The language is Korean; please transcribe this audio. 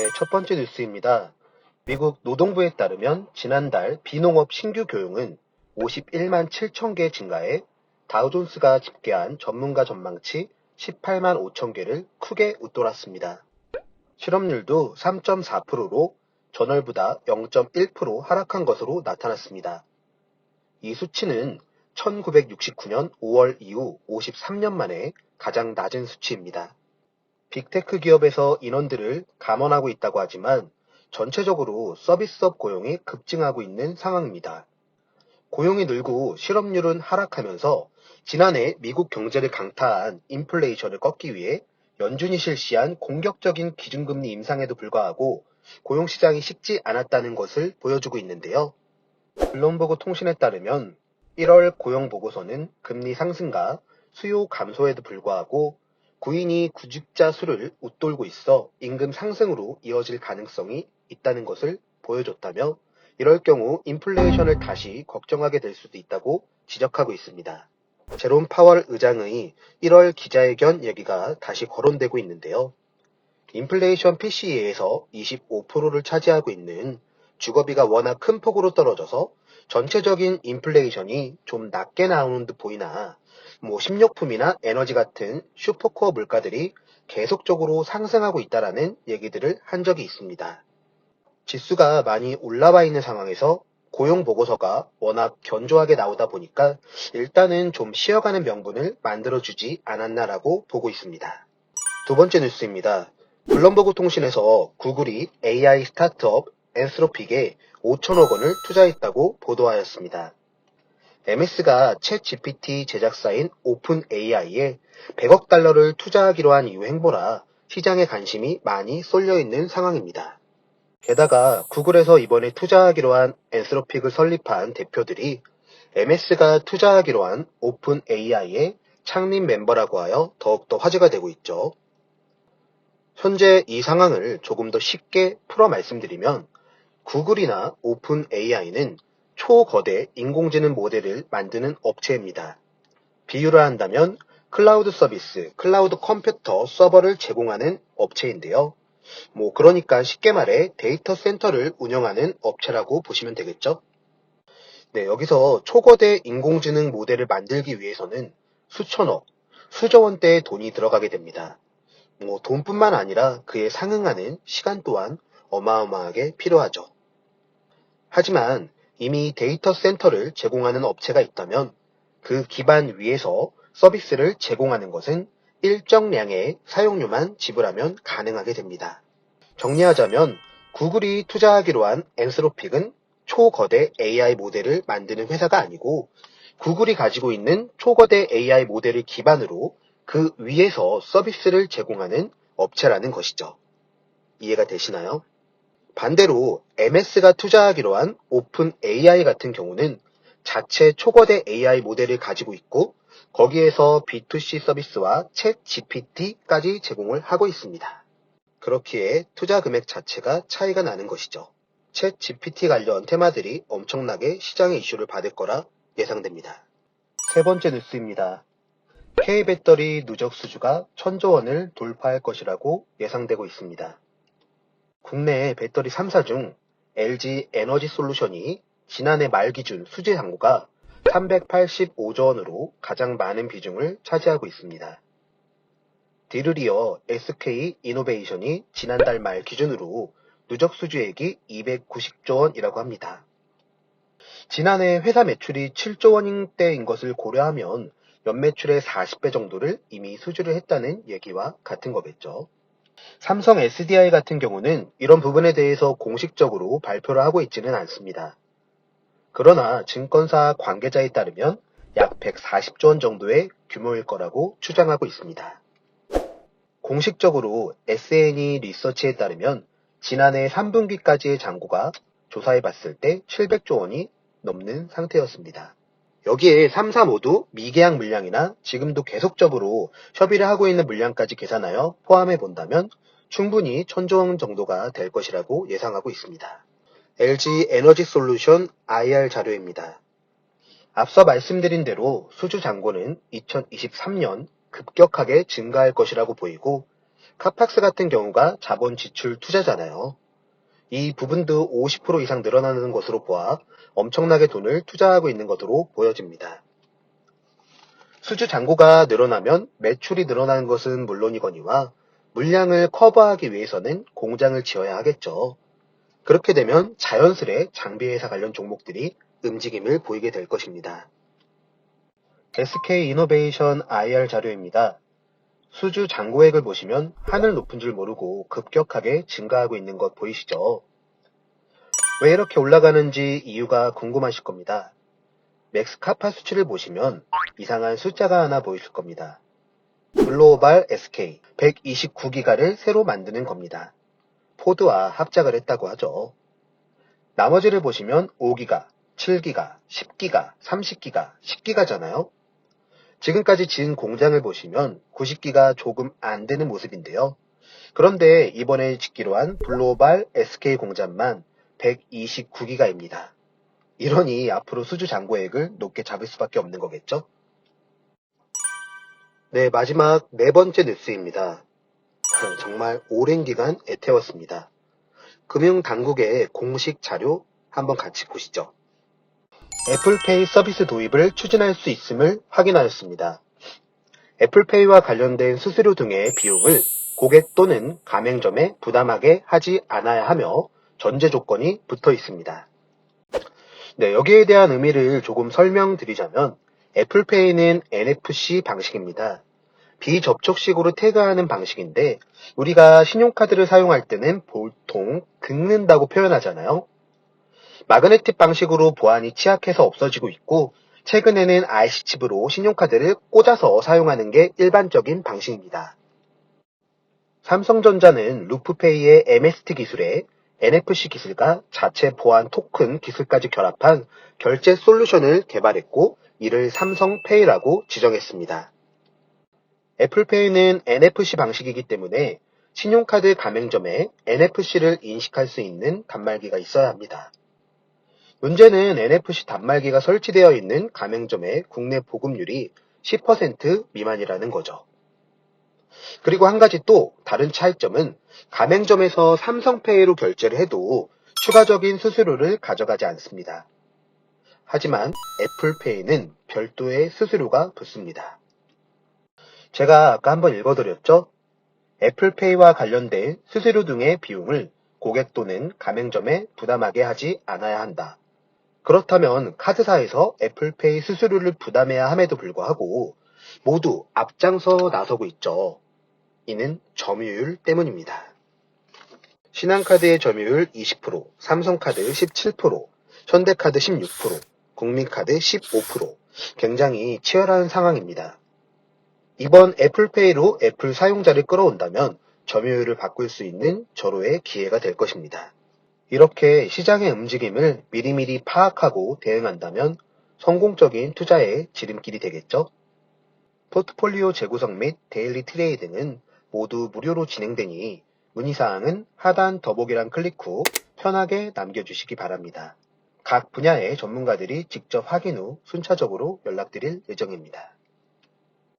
네, 첫 번째 뉴스입니다. 미국 노동부에 따르면 지난달 비농업 신규 교용은 51만 7천 개 증가해 다우존스가 집계한 전문가 전망치 18만 5천 개를 크게 웃돌았습니다. 실업률도 3.4%로 전월보다 0.1% 하락한 것으로 나타났습니다. 이 수치는 1969년 5월 이후 53년 만에 가장 낮은 수치입니다. 빅테크 기업에서 인원들을 감원하고 있다고 하지만 전체적으로 서비스업 고용이 급증하고 있는 상황입니다. 고용이 늘고 실업률은 하락하면서 지난해 미국 경제를 강타한 인플레이션을 꺾기 위해 연준이 실시한 공격적인 기준금리 인상에도 불구하고 고용시장이 식지 않았다는 것을 보여주고 있는데요. 블룸버그 통신에 따르면 1월 고용보고서는 금리 상승과 수요 감소에도 불구하고 구인이 구직자 수를 웃돌고 있어 임금 상승으로 이어질 가능성이 있다는 것을 보여줬다며 이럴 경우 인플레이션을 다시 걱정하게 될 수도 있다고 지적하고 있습니다. 제롬 파월 의장의 1월 기자회견 얘기가 다시 거론되고 있는데요. 인플레이션 PCE에서 25%를 차지하고 있는 주거비가 워낙 큰 폭으로 떨어져서 전체적인 인플레이션이 좀 낮게 나오는 듯 보이나 식료품이나 에너지 같은 슈퍼코어 물가들이 계속적으로 상승하고 있다라는 얘기들을 한 적이 있습니다. 지수가 많이 올라와 있는 상황에서 고용 보고서가 워낙 견조하게 나오다 보니까 일단은 좀 쉬어가는 명분을 만들어주지 않았나라고 보고 있습니다. 두 번째 뉴스입니다. 블룸버그 통신에서 구글이 AI 스타트업 앤스로픽에 5천억 원을 투자했다고 보도하였습니다. MS가 챗 GPT 제작사인 오픈 AI에 100억 달러를 투자하기로 한 이후 행보라 시장에 관심이 많이 쏠려 있는 상황입니다. 게다가 구글에서 이번에 투자하기로 한 앤스로픽을 설립한 대표들이 MS가 투자하기로 한 오픈 AI의 창립 멤버라고 하여 더욱더 화제가 되고 있죠. 현재 이 상황을 조금 더 쉽게 풀어 말씀드리면 구글이나 오픈 AI는 초거대 인공지능 모델을 만드는 업체입니다. 비유를 한다면 클라우드 서비스, 클라우드 컴퓨터 서버를 제공하는 업체인데요. 그러니까 쉽게 말해 데이터 센터를 운영하는 업체라고 보시면 되겠죠. 네, 여기서 초거대 인공지능 모델을 만들기 위해서는 수천억, 수조 원대의 돈이 들어가게 됩니다. 돈뿐만 아니라 그에 상응하는 시간 또한 어마어마하게 필요하죠. 하지만 이미 데이터 센터를 제공하는 업체가 있다면 그 기반 위에서 서비스를 제공하는 것은 일정량의 사용료만 지불하면 가능하게 됩니다. 정리하자면 구글이 투자하기로 한 앤스로픽은 초거대 AI 모델을 만드는 회사가 아니고 구글이 가지고 있는 초거대 AI 모델을 기반으로 그 위에서 서비스를 제공하는 업체라는 것이죠. 이해가 되시나요? 반대로 MS가 투자하기로 한 오픈 AI 같은 경우는 자체 초거대 AI 모델을 가지고 있고 거기에서 B2C 서비스와 챗 GPT까지 제공을 하고 있습니다. 그렇기에 투자 금액 자체가 차이가 나는 것이죠. 챗 GPT 관련 테마들이 엄청나게 시장의 이슈를 받을 거라 예상됩니다. 세 번째 뉴스입니다. K배터리 누적 수주가 1,000조 원을 돌파할 것이라고 예상되고 있습니다. 국내 배터리 3사 중 LG 에너지솔루션이 지난해 말 기준 수주 잔고가 385조 원으로 가장 많은 비중을 차지하고 있습니다. 뒤를 이어 SK 이노베이션이 지난달 말 기준으로 누적 수주액이 290조 원이라고 합니다. 지난해 회사 매출이 7조 원대인 것을 고려하면 연매출의 40배 정도를 이미 수주를 했다는 얘기와 같은 거겠죠. 삼성 SDI 같은 경우는 이런 부분에 대해서 공식적으로 발표를 하고 있지는 않습니다. 그러나 증권사 관계자에 따르면 약 140조 원 정도의 규모일 거라고 추정하고 있습니다. 공식적으로 S&E 리서치에 따르면 지난해 3분기까지의 잔고가 조사해봤을 때 700조 원이 넘는 상태였습니다. 여기에 3사 모두 미계약 물량이나 지금도 계속적으로 협의를 하고 있는 물량까지 계산하여 포함해 본다면 충분히 1,000조 원 정도가 될 것이라고 예상하고 있습니다. LG 에너지솔루션 IR 자료입니다. 앞서 말씀드린 대로 수주 잔고는 2023년 급격하게 증가할 것이라고 보이고 카팍스 같은 경우가 자본 지출 투자잖아요. 이 부분도 50% 이상 늘어나는 것으로 보아 엄청나게 돈을 투자하고 있는 것으로 보여집니다. 수주 잔고가 늘어나면 매출이 늘어나는 것은 물론이거니와 물량을 커버하기 위해서는 공장을 지어야 하겠죠. 그렇게 되면 자연스레 장비회사 관련 종목들이 움직임을 보이게 될 것입니다. SK이노베이션 IR 자료입니다. 수주 잔고액을 보시면 하늘 높은 줄 모르고 급격하게 증가하고 있는 것 보이시죠? 왜 이렇게 올라가는지 이유가 궁금하실 겁니다. 맥스카파 수치를 보시면 이상한 숫자가 하나 보이실 겁니다. 글로벌 SK 129기가를 새로 만드는 겁니다. 포드와 합작을 했다고 하죠. 나머지를 보시면 5기가, 7기가, 10기가, 30기가, 10기가잖아요. 지금까지 지은 공장을 보시면 90기가 조금 안 되는 모습인데요. 그런데 이번에 짓기로 한 글로벌 SK 공장만 129기가입니다. 이러니 앞으로 수주 잔고액을 높게 잡을 수밖에 없는 거겠죠? 네, 마지막 네 번째 뉴스입니다. 정말 오랜 기간 애태웠습니다. 금융당국의 공식 자료 한번 같이 보시죠. 애플페이 서비스 도입을 추진할 수 있음을 확인하였습니다. 애플페이와 관련된 수수료 등의 비용을 고객 또는 가맹점에 부담하게 하지 않아야 하며 전제 조건이 붙어 있습니다. 네, 여기에 대한 의미를 조금 설명드리자면 애플페이는 NFC 방식입니다. 비접촉식으로 태그하는 방식인데 우리가 신용카드를 사용할 때는 보통 긁는다고 표현하잖아요. 마그네틱 방식으로 보안이 취약해서 없어지고 있고 최근에는 IC칩으로 신용카드를 꽂아서 사용하는 게 일반적인 방식입니다. 삼성전자는 루프페이의 MST 기술에 NFC 기술과 자체 보안 토큰 기술까지 결합한 결제 솔루션을 개발했고 이를 삼성페이라고 지정했습니다. 애플페이는 NFC 방식이기 때문에 신용카드 가맹점에 NFC를 인식할 수 있는 단말기가 있어야 합니다. 문제는 NFC 단말기가 설치되어 있는 가맹점의 국내 보급률이 10% 미만이라는 거죠. 그리고 한 가지 또 다른 차이점은 가맹점에서 삼성페이로 결제를 해도 추가적인 수수료를 가져가지 않습니다. 하지만 애플페이는 별도의 수수료가 붙습니다. 제가 아까 한번 읽어드렸죠? 애플페이와 관련된 수수료 등의 비용을 고객 또는 가맹점에 부담하게 하지 않아야 한다. 그렇다면 카드사에서 애플페이 수수료를 부담해야 함에도 불구하고 모두 앞장서 나서고 있죠. 이는 점유율 때문입니다. 신한카드의 점유율 20%, 삼성카드 17%, 현대카드 16%, 국민카드 15%, 굉장히 치열한 상황입니다. 이번 애플페이로 애플 사용자를 끌어온다면 점유율을 바꿀 수 있는 절호의 기회가 될 것입니다. 이렇게 시장의 움직임을 미리미리 파악하고 대응한다면 성공적인 투자의 지름길이 되겠죠? 포트폴리오 재구성 및 데일리 트레이딩은 모두 무료로 진행되니 문의사항은 하단 더보기란 클릭 후 편하게 남겨주시기 바랍니다. 각 분야의 전문가들이 직접 확인 후 순차적으로 연락드릴 예정입니다.